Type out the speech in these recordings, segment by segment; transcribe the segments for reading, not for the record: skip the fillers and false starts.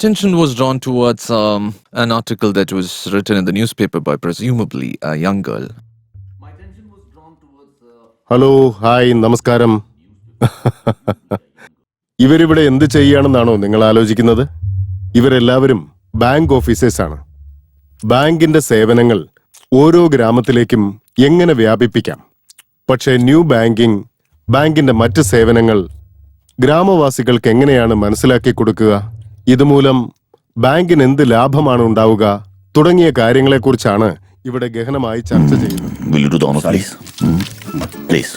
attention was drawn towards an article that was written in the newspaper by presumably a young girl. Hello, hi, നമസ്കാരം. ഇവരിവിടെ എന്ത് ചെയ്യാണെന്നാണോ നിങ്ങൾ ആലോചിക്കുന്നത്? ഇവരെല്ലാവരും bank ഓഫീസേഴ്സാണ്. ബാങ്കിന്റെ സേവനങ്ങൾ ഓരോ ഗ്രാമത്തിലേക്കും എങ്ങനെ വ്യാപിപ്പിക്കാം? പക്ഷേ ന്യൂ ബാങ്കിന്റെ മറ്റ് സേവനങ്ങൾ ഗ്രാമവാസികൾക്ക് എങ്ങനെയാണ് മനസ്സിലാക്കി കൊടുക്കുക? ഇതുമൂലം ബാങ്കിന് എന്ത് ലാഭമാണ് ഉണ്ടാവുക തുടങ്ങിയ കാര്യങ്ങളെക്കുറിച്ചാണ് ഇവിടെ ഗഹനമായി ചർച്ച ചെയ്യുന്നത്. Will you do the honors, please? Please.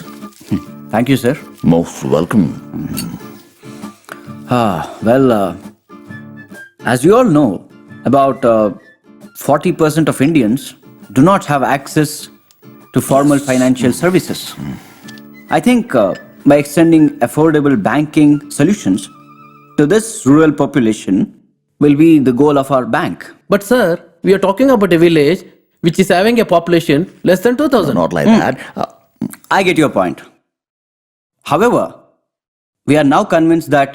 Thank you, sir. Most welcome. As you all know, about 40% of Indians do not have access to formal financial services. I think by extending affordable banking solutions to this rural population will be the goal of our bank. But sir, we are talking about a village which is having a population less than 2,000. Not like that. I get your point. However, we are now convinced that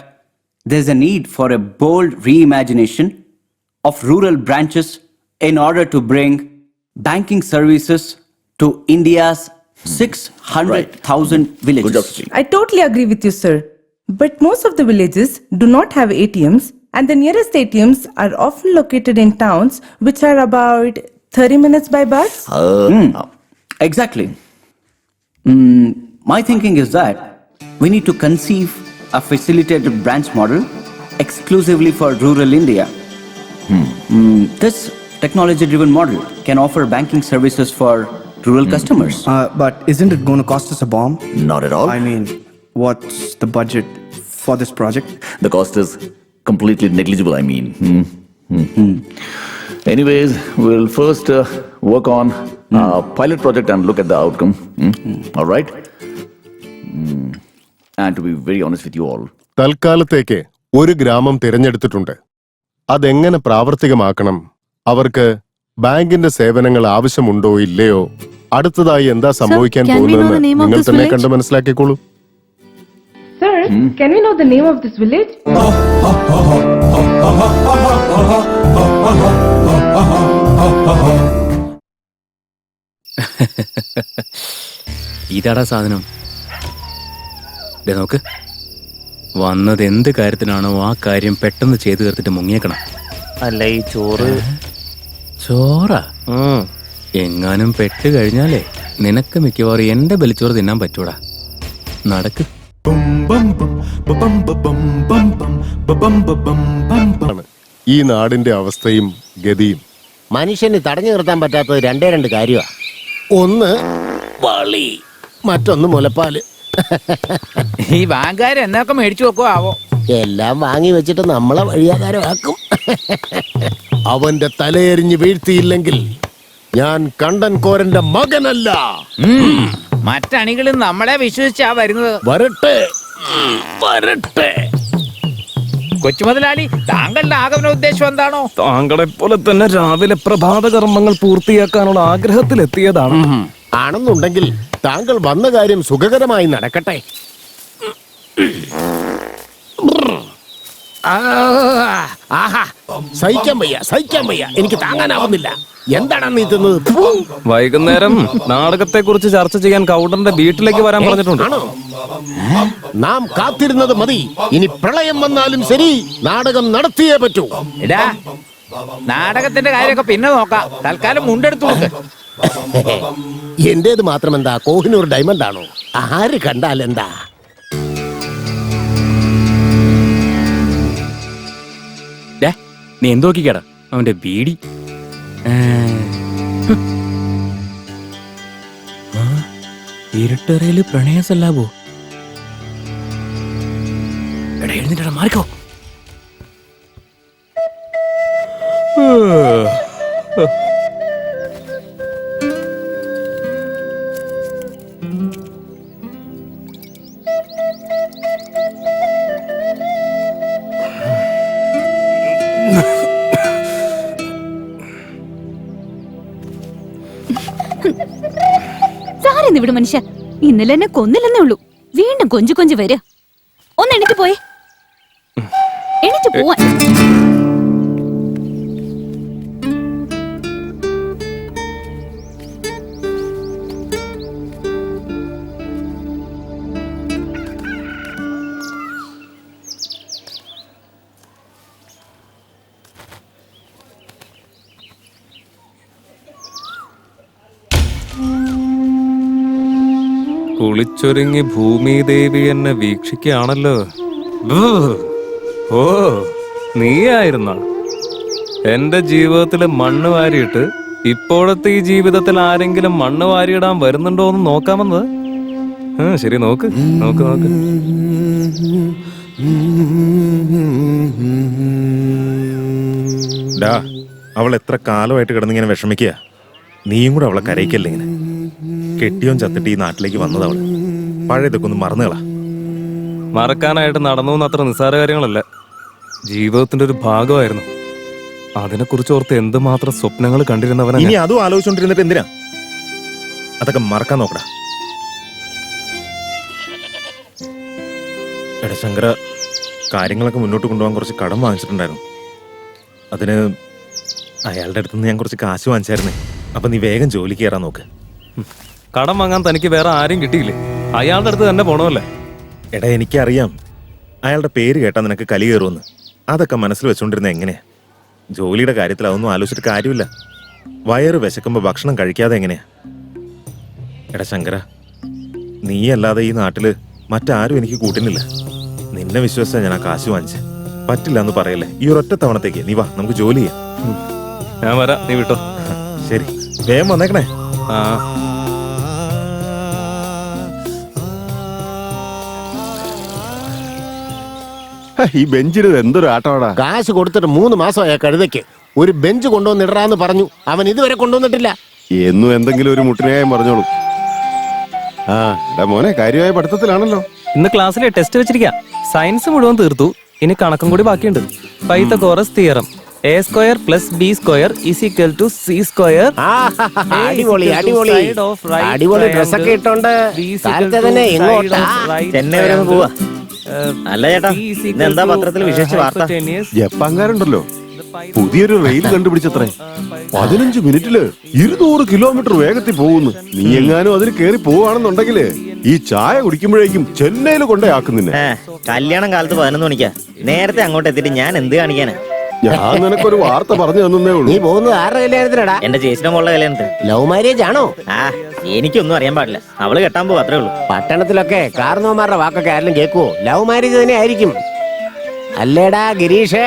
there is a need for a bold reimagination of rural branches in order to bring banking services to India's 600,000 villages. Good job, Suchi. I totally agree with you, sir. But most of the villages do not have ATMs, and the nearest ATMs are often located in towns which are about 30 minutes by bus. Exactly. My thinking is that we need to conceive a facilitated branch model exclusively for rural India. This technology-driven model can offer banking services for rural customers. But isn't it going to cost us a bomb? Not at all. I mean, what's the budget for this project? The cost is completely negligible, I mean. Anyways, we'll first work on a pilot project and look at the outcome. All right? And to be very honest with you all, തൽക്കാലത്തേക്ക് ഒരു ഗ്രാമം തിരഞ്ഞെടുത്തിട്ടുണ്ട്. അതെങ്ങനെ പ്രാവർത്തികമാക്കണം, അവർക്ക് ബാങ്കിന്റെ സേവനങ്ങൾ ആവശ്യമുണ്ടോ ഇല്ലയോ, അടുത്തതായി എന്താ സംഭവിക്കാൻ പോകുന്നതെന്ന് നിങ്ങൾ തന്നെ കണ്ട് മനസ്സിലാക്കിക്കോളൂ. Sir, can we know the name of this village? ഇതാടാ സാധനം. നോക്ക്, വന്നത് എന്ത് കാര്യത്തിനാണോ ആ കാര്യം പെട്ടെന്ന് ചെയ്തു തീർത്തിട്ട് മുങ്ങിയേക്കണം. അല്ല, ഈ ചോറാ എങ്ങാനും പെട്ട് കഴിഞ്ഞാലേ നിനക്ക് മിക്കവാറും എന്റെ ബലിച്ചോറ് തിന്നാൻ പറ്റൂടാ. നടക്ക്. ഈ നാടിന്റെ അവസ്ഥയും ഗതിയും മനുഷ്യന് തടഞ്ഞു നിർത്താൻ പറ്റാത്തത് രണ്ട് കാര്യമാണ്. ഒന്ന് വളി, മറ്റൊന്ന് മുലപ്പാല്. ഈ ബാങ്കുകാര് എന്നൊക്കെ മേടിച്ചു വെക്കോ ആവോ. എല്ലാം വാങ്ങി വെച്ചിട്ട് നമ്മളെ വഴിയാകാരമാക്കും. അവന്റെ തലയെറിഞ്ഞ് വീഴ്ത്തിയില്ലെങ്കിൽ ഞാൻ കണ്ടൻകോരന്റെ മകനല്ല. മറ്റണികളും നമ്മളെ വിശ്വസിച്ചാ വരുന്നത്. വരട്ടെ. കൊച്ചുമുതലാളി, താങ്കളുടെ ആഗമന ഉദ്ദേശം എന്താണോ? താങ്കളെ പോലെ തന്നെ രാവിലെ പ്രഭാത കർമ്മങ്ങൾ പൂർത്തിയാക്കാനുള്ള ആഗ്രഹത്തിലെത്തിയതാണ്. ആണെന്നുണ്ടെങ്കിൽ താങ്കൾ വന്ന കാര്യം സുഖകരമായി നടക്കട്ടെ. സഹിക്കാൻ വയ്യ, എനിക്ക് താങ്ങാനാവുന്നില്ല. എന്താണ് നീ തിന്നത്? വൈകുന്നേരം നാടകത്തെ കുറിച്ച് ചർച്ച ചെയ്യാൻ കൗണ്ടറിന്റെ വീട്ടിലേക്ക് വരാൻ പറഞ്ഞിട്ടുണ്ട്. നാം കാത്തിരുന്നത് മതി. ഇനി പ്രളയം വന്നാലും ശരി, നാടകം നടത്തിയേ പറ്റൂ. നാടകത്തിന്റെ കാര്യമൊക്കെ പിന്നെ നോക്കാം. തൽക്കാലം മുണ്ടെടുത്തു നോക്ക്. എന്റേത് മാത്രമെന്താ, കോഹിനൂർ ഡയമണ്ട് ആണോ? ആര് കണ്ടാലെന്താ? നീ എന്തോക്കിക്കടാ അവന്റെ ബീഡി. ഇരുട്ടറയില് പ്രണയസല്ലാവോ? എടാ എഴുന്നിട്ടാ, മാറിക്കോ. സാരെന്ന് വിടും മനുഷ്യ. ഇന്നലെ എന്നെ കൊന്നില്ലെന്നേ ഉള്ളൂ, വീണ്ടും കൊഞ്ചു വരിക. ഒന്ന് എണീറ്റ് പോയേ, എണീറ്റ് പോവാൻ. കുളിച്ചൊരുങ്ങി ഭൂമിദേവി എന്നെ വീക്ഷിക്കുകയാണല്ലോ. ഓ നീയായിരുന്ന എന്റെ ജീവിതത്തിൽ മണ്ണ് വാരിയിട്ട് ഇപ്പോഴത്തെ ഈ ജീവിതത്തിൽ ആരെങ്കിലും മണ്ണ് വാരിയിടാൻ വരുന്നുണ്ടോ എന്ന് നോക്കാമെന്നത്. ശരി, നോക്ക് നോക്ക് നോക്ക്. അവൾ എത്ര കാലമായിട്ട് കിടന്നിങ്ങനെ വിഷമിക്കുക. നീയും കൂടെ അവളെ കരയിക്കല്ലേ ഇങ്ങനെ. കെട്ടിയോൻ ചത്തിട്ട് ഈ നാട്ടിലേക്ക് വന്നതവള്. പഴയതൊക്കെ ഒന്ന് മറന്നുകളാ. മറക്കാനായിട്ട് നടന്നു അത്ര നിസ്സാര കാര്യങ്ങളല്ല, ജീവിതത്തിന്റെ ഒരു ഭാഗമായിരുന്നു. അതിനെക്കുറിച്ച് ഓർത്ത് എന്തുമാത്രം സ്വപ്നങ്ങൾ കണ്ടിരുന്നവനാ. ഇനി അതും ആലോചിച്ചോണ്ടിരുന്നിട്ട് എന്തിനാ? അതൊക്കെ മറക്കാൻ നോക്കടാ. എടാ ശങ്കര, കാര്യങ്ങളൊക്കെ മുന്നോട്ട് കൊണ്ടുപോകാൻ കുറച്ച് കടം വാങ്ങിച്ചിട്ടുണ്ടായിരുന്നു. അതിന് അയാളുടെ അടുത്ത് നിന്ന് ഞാൻ കുറച്ച് കാശ് വാങ്ങിച്ചായിരുന്നേ. അപ്പൊ നീ വേഗം ജോലിക്ക് കയറാൻ നോക്ക്. കടം വാങ്ങാൻ തനിക്ക് വേറെ ആരും കിട്ടിയില്ലേ? അയാളുടെ അടുത്ത് തന്നെ പോണമല്ലേ? എടാ എനിക്കറിയാം അയാളുടെ പേര് കേട്ടാ നിനക്ക് കലി കയറുമെന്ന്. അതൊക്കെ മനസ്സിൽ വെച്ചോണ്ടിരുന്ന എങ്ങനെയാ? ജോലിയുടെ കാര്യത്തിൽ അതൊന്നും ആലോചിച്ചിട്ട് കാര്യമില്ല. വയറ് വിശക്കുമ്പോ ഭക്ഷണം കഴിക്കാതെ എങ്ങനെയാ? എടാ ശങ്കര, നീ അല്ലാതെ ഈ നാട്ടില് മറ്റാരും എനിക്ക് കൂട്ടുന്നില്ല. നിന്നെ വിശ്വസിച്ചാ ഞാൻ ആ കാശ് വാങ്ങിച്ചേ. പറ്റില്ല എന്ന് പറയല്ലേ. ഈ ഒരൊറ്റ തവണത്തേക്ക് നീ വാ, നമുക്ക് ജോലി ചെയ്യാം. ഞാൻ വരാം, നീ വിട്ടോ. ശരി, വേഗം വന്നേക്കണേ. ആ ഈ ബെഞ്ചിന് എന്തൊരു ആട്ടമാടാ. കാശ് കൊടുത്തിട്ട് 3 മാസമായ കഴുതയ്ക്ക് ഒരു ബെഞ്ച് കൊണ്ടുവന്നിടാന്ന് പറഞ്ഞു. അവൻ ഇതുവരെ കൊണ്ടുവന്നിട്ടില്ല. എന്നും എന്തെങ്കിലും ഒരു മുട്ടിനായം പറഞ്ഞോളൂ. ആ എടാ മോനെ, കാര്യമായ പഠിത്തത്തിലാണല്ലോ. ഇന്ന് ക്ലാസ്സിലെ ടെസ്റ്റ് വെച്ചിരിക്കാം. സയൻസ് മുഴുവൻ തീർത്തു, ഇനി കണക്കും കൂടി ബാക്കിയുണ്ട്. Pythagoras theorem A² + B² = C². അടിപൊളി അടിപൊളി അടിപൊളി ഡ്രസ്സൊക്കെ ഇട്ടോണ്ട് കാലത്തെ തന്നെ എങ്ങോട്ടാ? ചെന്നൈ വരെ പോവാ. അല്ല ചേട്ടാ, ഇന്നെന്താ പത്രത്തിൽ വിശേഷിച്ച വാർത്ത? ജപ്പാൻകാരുണ്ടല്ലോ പുതിയൊരു റെയിൽ കണ്ടുപിടിച്ചത്രേ. 15 മിനിറ്റില് 200 കിലോമീറ്റർ വേഗത്തിൽ പോകുന്നു. നീ എങ്ങാനും അതിൽ കേറി പോവാണെന്നുണ്ടെങ്കില് ഈ ചായ കുടിക്കുമ്പോഴേക്കും ചെന്നൈയിൽ കൊണ്ടേയാക്കുന്നില്ല. കല്യാണം കാലത്ത് 11 മണിക്കാ. നേരത്തെ അങ്ങോട്ട് എത്തിയിട്ട് ഞാൻ എന്ത് കാണിക്കാനാ? ഞാൻ നിനക്കൊരു വാർത്ത പറഞ്ഞു തന്നേ ഉള്ളൂ. നീ പോകുന്നത് ആരുടെ കല്യാണത്തിനടാ? എന്റെ ചേച്ചിയുടെ മോളുടെ കല്യാണത്തിന്. ലവ് മാരേജ് ആണോ? എനിക്കൊന്നും അറിയാൻ പാടില്ല. അവള് കെട്ടാൻ പോകും, അത്രേ ഉള്ളൂ. പട്ടണത്തിലൊക്കെ കാർന്നോമാരുടെ വാക്കൊക്കെ ആരെങ്കിലും കേൾക്കുവോ? ലവ് മാരേജ് തന്നെ ആയിരിക്കും. അല്ലേടാ ഗിരീഷേ?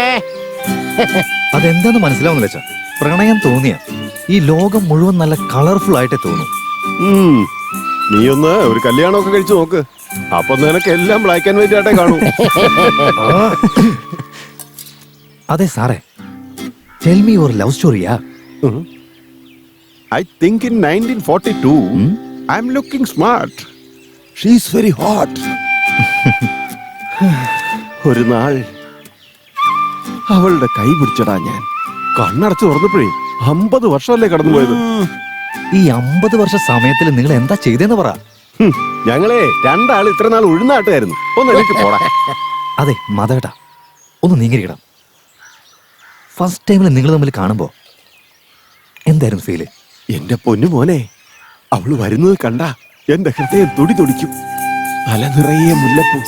അതെന്താന്ന് മനസ്സിലാവുന്നില്ല അച്ഛാ. പ്രണയം തോന്നിയ ഈ ലോകം മുഴുവൻ നല്ല കളർഫുൾ ആയിട്ടേ തോന്നും. നീ ഒന്ന് ഒരു കല്യാണമൊക്കെ കഴിച്ചു നോക്ക്. അപ്പൊ നിനക്ക് എല്ലാം ബ്ലാക്ക് ആൻഡ് വൈറ്റ് ആയിട്ടേ കാണൂ. അതെ സാറേ, ടെൽ മീ യുവർ ലവ് സ്റ്റോറിയാ. I think in 1942 I'm looking smart. She's very hot. ഒരു നാൾ അവളുടെ കൈ പിടിച്ചടാ ഞാൻ. കണ്ണടച്ച് തുറന്നപ്പോഴേ 50 വർഷമല്ലേ കടന്നുപോയത്. ഈ 50 വർഷ സമയത്തിൽ നിങ്ങൾ എന്താ ചെയ്തേന്ന് പറ. ഞങ്ങളെ രണ്ടാൾ ഇത്ര നാൾ ഉഴുന്നാട്ടായിരുന്നു. ഒന്ന് എനിക്ക് പോടാ. അതെ മാധവേട്ടാ, ഒന്ന് നീങ്ങിരിക്കണം. ഫസ്റ്റ് ടൈമിൽ നിങ്ങൾ തമ്മിൽ കാണുമ്പോ എന്തായിരുന്നു ഫീല്? എന്റെ പൊന്നു മോനെ, അവള് വരുന്നത് കണ്ട എന്റെ ഹൃദയം തുടി തുടിക്കും. തല നിറയെ മുല്ലപ്പൂ,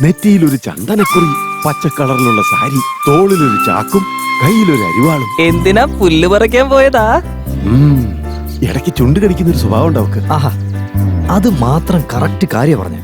നെറ്റിയിലൊരു ചന്ദനക്കുറി, പച്ച കളറിലുള്ള സാരി, തോളിലൊരു ചാക്കും, കയ്യിലൊരു അരിവാളും. എന്തിനാ പുല്ല് പറിക്കാൻ പോയതാ? ഇടയ്ക്ക് ചുണ്ട് കടിക്കുന്ന ഒരു സ്വഭാവം ഉണ്ട് അവക്ക്. ആഹാ, അത് മാത്രം കറക്റ്റ് കാര്യം പറഞ്ഞു.